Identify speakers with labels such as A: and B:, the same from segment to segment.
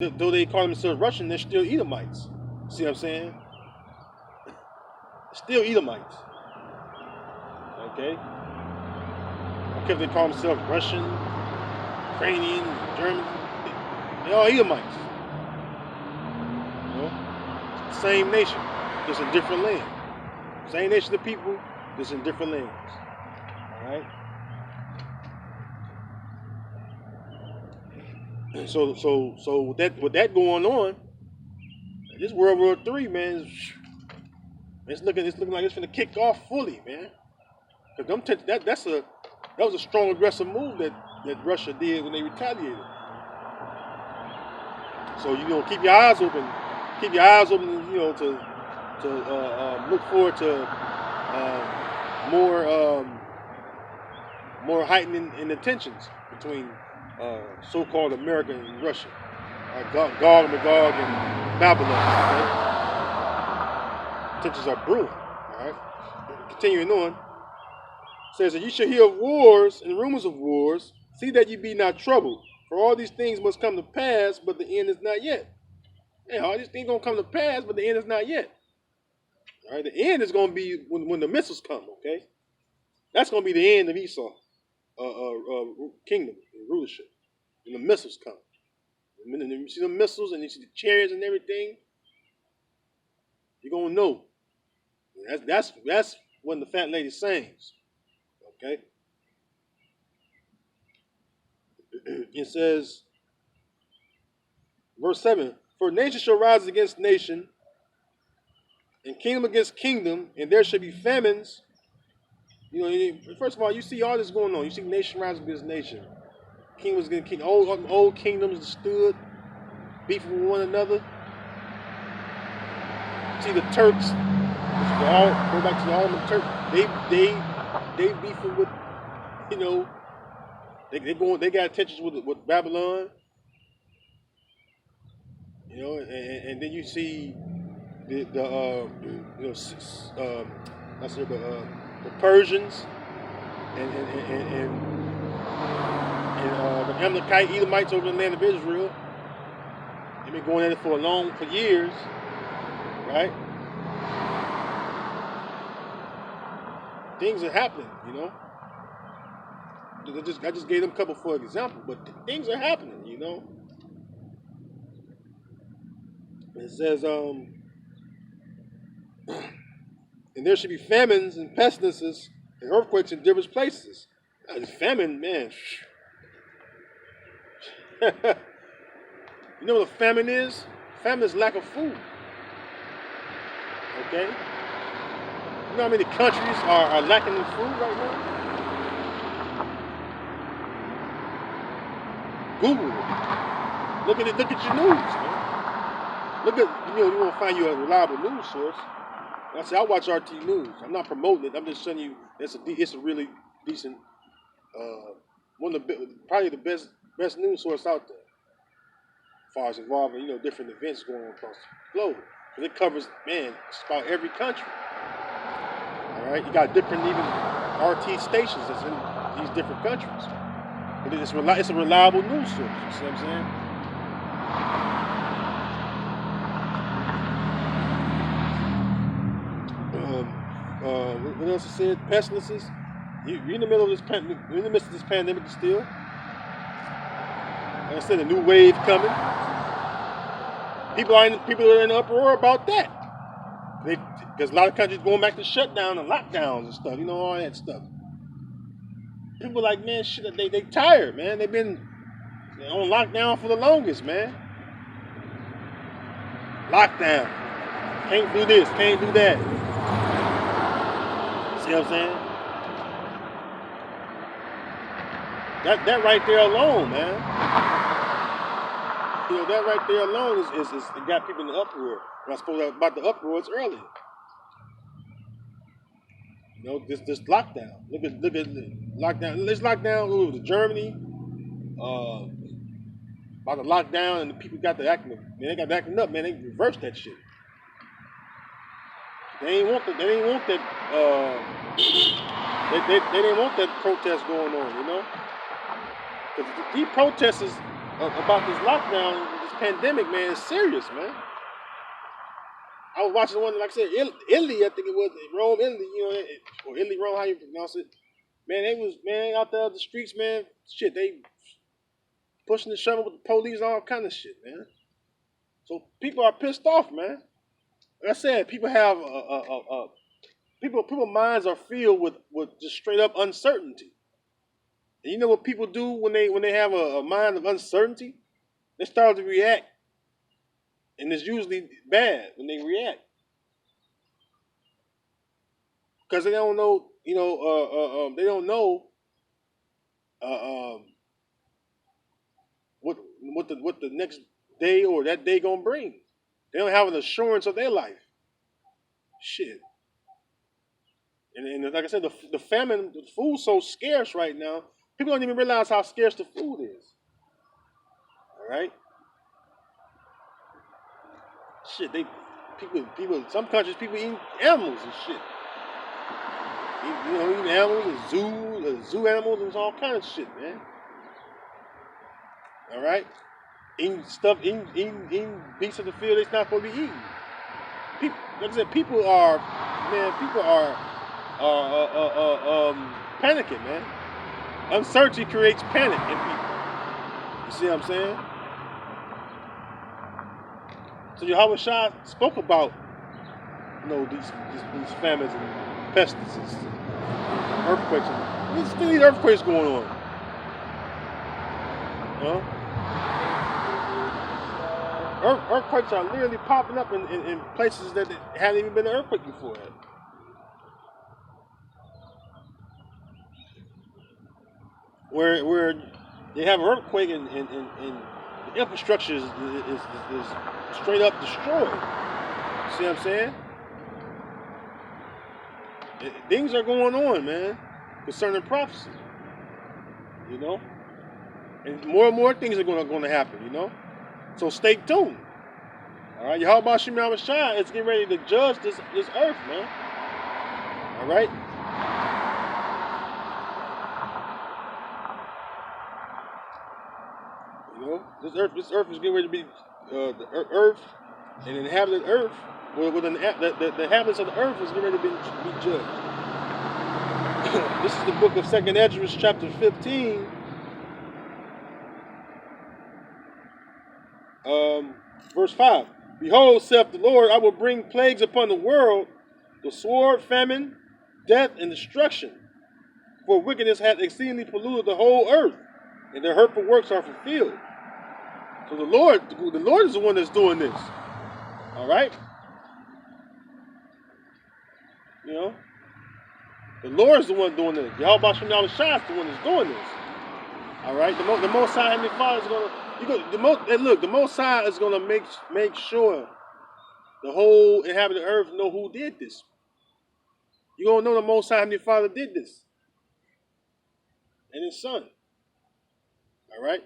A: Though they call themselves Russian, they're still Edomites. See what I'm saying? Still Edomites. Okay? Okay, if they call themselves Russian, Ukrainian, German, they all Edomites. You know? Same nation, just in different lands. Same nation of people, just in different lands. Alright? So with that going on, this World War III, man, it's looking like it's gonna kick off fully, man. Cause that was a strong aggressive move that Russia did when they retaliated. So keep your eyes open. Keep your eyes open. To look forward to more heightening in the tensions between so-called America and Russia, Gog and Magog and Babylon. Okay? Tensions are brewing. All right. Continuing on, says that you shall hear of wars and rumors of wars. See that you be not troubled, for all these things must come to pass, but the end is not yet. Hey, all these things gonna come to pass, but the end is not yet. All right, the end is gonna be when the missiles come. Okay, that's gonna be the end of Esau kingdom and rulership when the missiles come. When you see the missiles and you see the chariots and everything, you're gonna know. That's when the fat lady sings. Okay, it says, verse 7: For nation shall rise against nation, and kingdom against kingdom, and there shall be famines. First of all, you see all this going on. You see nation rising against nation. Kingdoms against king. Old kingdoms stood, beefing with one another. You see the Turks. Go back to the Ottoman Turks. They beefing with, you know, they got tensions with Babylon. And then you see the Persians and the Amalekite Edomites over the land of Israel. They've been going at it for years, right? Things are happening, I just gave them a couple for example, but things are happening, It says, and there should be famines and pestilences and earthquakes in different places. Famine, man. You know what a famine is? Famine is lack of food. Okay? You know how many countries are lacking in food right now? Google it. Look at your news, man. You want to find you a reliable news source. I watch RT News. I'm not promoting it. I'm just showing you it's a really decent, probably the best news source out there, as far as involving different events going on across the globe. Because it covers, man, just about every country. All right, you got different even RT stations that's in these different countries. But it's a reliable news source. You see what I'm saying? What else it said? Pestilences. You're in the middle of in the midst of this pandemic still. Like I said, a new wave coming. People are in uproar about that. Because a lot of countries going back to shutdown and lockdowns and stuff. All that stuff. People like, man, shit, they tired, man. They've been on lockdown for the longest, man. Lockdown. Can't do this, can't do that. See what I'm saying? That right there alone, man. That right there alone is it got people in the uproar. When I spoke about the uproars earlier. This lockdown. Look at lockdown. Let's lockdown over Germany. About the lockdown and the people got the acting. Man, they got the acting up. Man, they reversed that shit. They didn't want that. They didn't want that protest going on. Because these protesters about this lockdown, this pandemic, man, is serious, man. I was watching one, like I said, Italy, I think it was Rome, Italy, or Italy, Rome, how you pronounce it? Man, they was out there the streets, man. Shit, they pushing and shoving with the police, all kind of shit, man. So people are pissed off, man. Like I said, people have people minds are filled with just straight up uncertainty. And you know what people do when they have a mind of uncertainty? They start to react, and it's usually bad when they react because they don't know. They don't know uh, um, what the next day or that day gonna bring. They don't have an assurance of their life. Shit. And like I said, the famine, the food's so scarce right now. People don't even realize how scarce the food is. All right. Shit, people. Some countries, people eating animals and shit. Eating animals and zoo animals and all kind of shit, man. All right. Eating beasts of the field it's not supposed to be eaten. People, like I said, people are panicking, man. Uncertainty creates panic in people. You see what I'm saying? So Yahweh Shah spoke about, these famines and pestilences, earthquakes. There's still these earthquakes going on. Earthquakes are literally popping up in places that hadn't even been an earthquake before. Where they have an earthquake and the infrastructure is straight up destroyed. See what I'm saying? Things are going on, man, concerning prophecy. And more things are going to happen. So stay tuned. All right, Yahweh Shem Shai is getting ready to judge this earth, man. All right. This earth is getting ready to be the earth, and the inhabited earth. The inhabitants of the earth is getting ready to be judged. This is the book of 2nd Esdras, chapter 15. Verse 5. Behold, saith the Lord, I will bring plagues upon the world, the sword, famine, death, and destruction. For wickedness hath exceedingly polluted the whole earth, and their hurtful works are fulfilled. So the Lord is the one that's doing this. All right? The Lord is the one doing this. Yahweh Shem Shai is the one that's doing this. All right? The Most High Heavenly Father is going to... the Most High is going to make sure the whole inhabited earth know who did this. You're going to know the Most High Heavenly Father did this. And His Son. All right?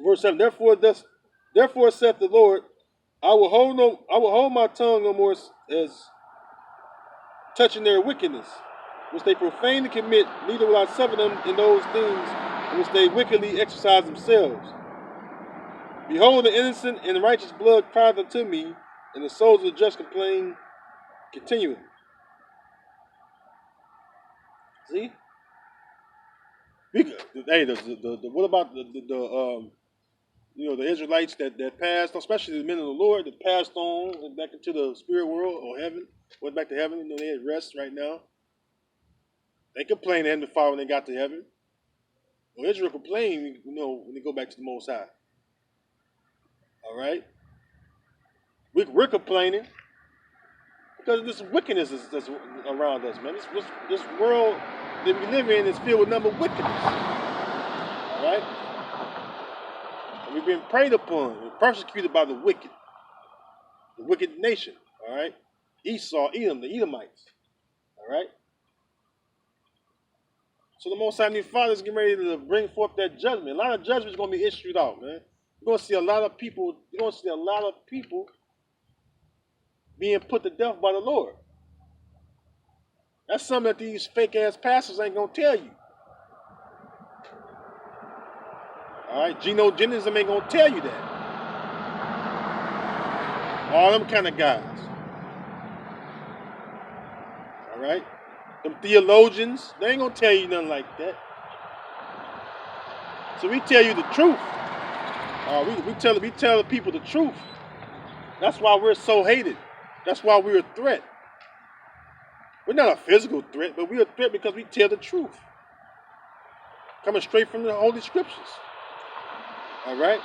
A: Verse 7. Therefore saith the Lord, I will hold my tongue no more as touching their wickedness, which they profanely commit, neither will I suffer them in those things in which they wickedly exercise themselves. Behold, the innocent and righteous blood crieth unto me, and the souls of the just complain continually. See? Hey, what about the Israelites that passed, especially the men of the Lord that passed on back into the spirit world or heaven, went back to heaven. They had rest right now. They complained to Him the Father when they got to heaven. Well, Israel complained, when they go back to the Most High. All right, we're complaining because this wickedness that's around us, man. This world that we live in is filled with number of wickedness. All right. We've been preyed upon and persecuted by the wicked nation, all right? Esau, Edom, the Edomites, all right? So the Most High Father is getting ready to bring forth that judgment. A lot of judgment is going to be issued out, man. You're going to see a lot of people being put to death by the Lord. That's something that these fake-ass pastors ain't going to tell you. All right, Geno Jennings ain't gonna tell you that. All them kind of guys. All right, them theologians, they ain't gonna tell you nothing like that. So we tell you the truth. We tell the people the truth. That's why we're so hated. That's why we're a threat. We're not a physical threat, but we're a threat because we tell the truth. Coming straight from the Holy Scriptures. All right?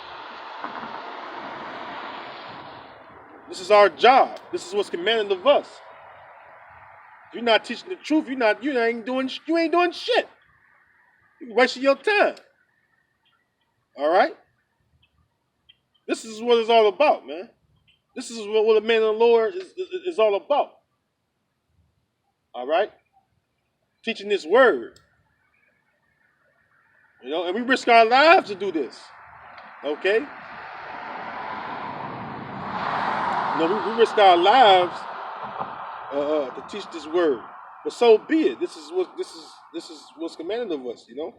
A: This is our job. This is what's commanded of us. If you're not teaching the truth, you ain't doing shit. You're wasting your time. All right? This is what it's all about, man. This is what the man of the Lord is all about. All right? Teaching this word. You know, and we risk our lives to do this. Okay? You know, we risk our lives to teach this word. But so be it. This is what's commanded of us, you know?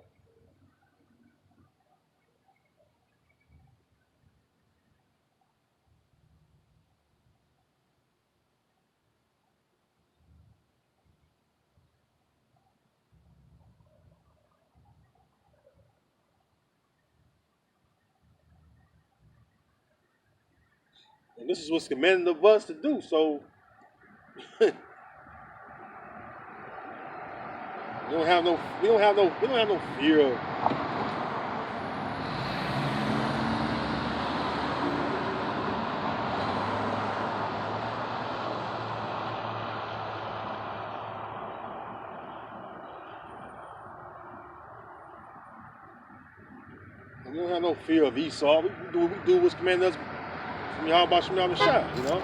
A: And this is what's commanded of us to do. So we don't have no fear of. We don't have no fear of Esau. We do what's commanded us from Yahweh Shem Shah, you know?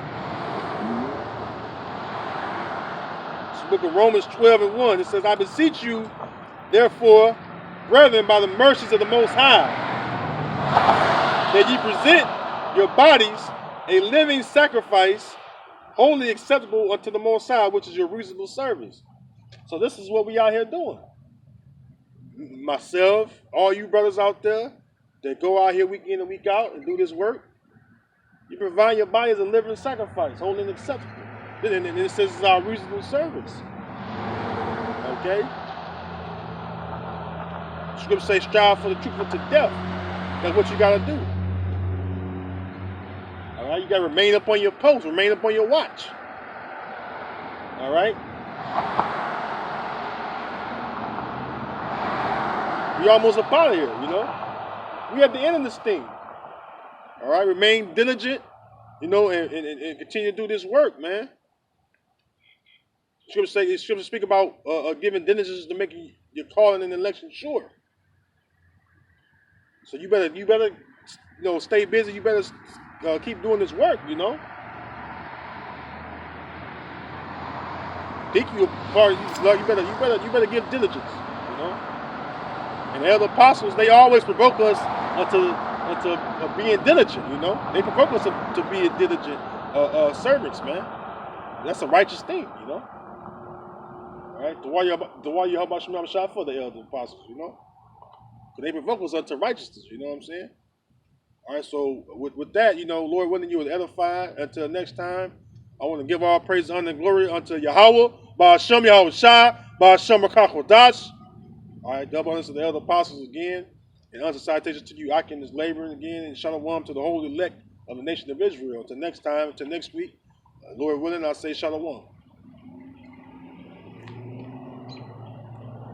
A: It's the book of Romans 12:1. It says, I beseech you, therefore, brethren, by the mercies of the Most High, that ye present your bodies a living sacrifice, wholly acceptable unto the Most High, which is your reasonable service. So this is what we out here doing. Myself, all you brothers out there that go out here week in and week out and do this work, you provide your body as a living sacrifice, holy and acceptable. And it says it's our reasonable service. Okay? Scripture says strive for the truth unto death. That's what you got to do. All right? You got to remain up on your post, remain up on your watch. All right? We almost up out of here, you know? We at the end of this thing. All right? Remain diligent, you know, and continue to do this work, man. Scripture speak about giving diligence to make your calling and election sure. So you better, you know, stay busy. You better keep doing this work, you know. Think you part. You better give diligence, you know. And the other apostles, they always provoke us into being diligent, you know. They provoke us to be diligent servants, man. That's a righteous thing, you know. All right, the why you help out Shema Shah for the elder apostles, you know. Because they provoke us unto righteousness, you know what I'm saying? All right, so with that, you know, Lord willing, you will edify. Until next time, I want to give all praise, honor, and glory unto Yahweh, Ba'ashem Yahweh Shai, Ba'ashem Rakachodash. All right, double honors to the elder apostles again, and unto salutations to you, Akin is laboring again, and shalom to the holy elect of the nation of Israel. Until next time, until next week, Lord willing, I'll say shalom.